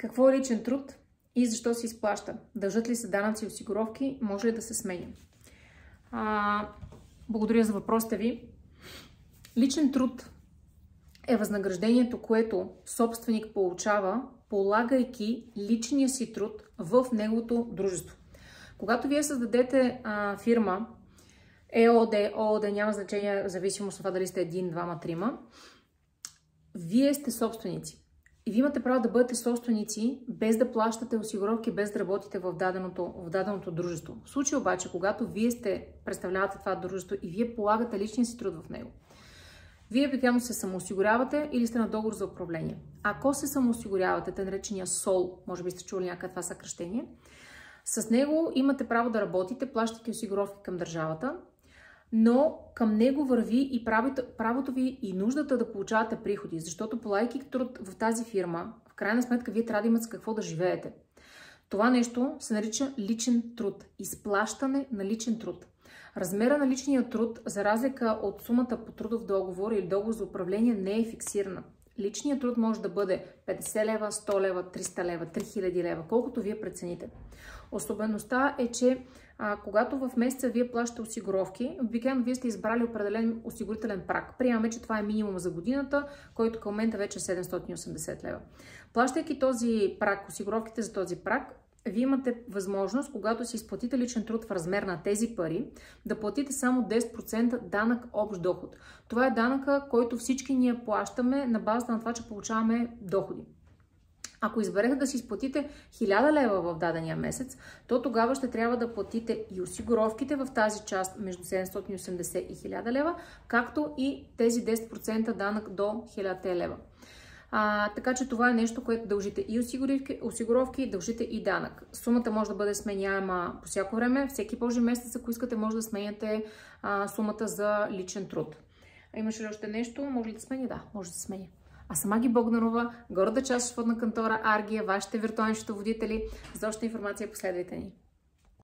Какво е личен труд и защо се изплаща? Дължат ли се данъци и осигуровки? Може ли да се сменя? Благодаря за въпросите ви. Личен труд е възнаграждението, което собственик получава, полагайки личния си труд в неговото дружество. Когато вие създадете фирма, ООД, няма значение, в зависимост от това дали сте 1, 2, 3, вие сте собственици. И вие имате право да бъдете собственици, без да плащате осигуровки, без да работите в даденото дружество. В случай обаче, когато вие представлявате това дружество и вие полагате личния си труд в него, вие обикновено се самоосигурявате или сте на договор за управление. Ако се самоосигурявате, те наречения СОЛ, може би сте чули някакво това съкращение, с него имате право да работите, плащате осигуровки към държавата, но към него върви и правото ви и нуждата да получавате приходи, защото полагайки труд в тази фирма, в крайна сметка вие трябва да имате с какво да живеете. Това нещо се нарича личен труд, изплащане на личен труд. Размера на личния труд, за разлика от сумата по трудов договор или договор за управление, не е фиксирана. Личният труд може да бъде 50 лева, 100 лева, 300 лева, 3000 лева, колкото вие прецените. Особеността е, че когато в месеца вие плащате осигуровки, обикновено вие сте избрали определен осигурителен праг. Приемаме, че това е минимум за годината, който към момента вече е 780 лева. Плащайки този праг, осигуровките за този праг, вие имате възможност, когато си изплатите личен труд в размер на тези пари, да платите само 10% данък общ доход. Това е данъка, който всички ние плащаме на базата на това, че получаваме доходи. Ако изберете да си изплатите 1000 лева в дадения месец, то тогава ще трябва да платите и осигуровките в тази част между 780 и 1000 лева, както и тези 10% данък до 1000 лева. Така че това е нещо, което дължите и осигуровки, дължите и данък. Сумата може да бъде сменяема по всяко време. Всеки Божи месец, ако искате, може да сменяте сумата за личен труд. Имаше ли още нещо? Може ли да смени? Да, може да сменя. А съм Аги Богданова, горда част от счетоводна кантора Аргия, вашите виртуални счетоводители. За още информация последвайте ни.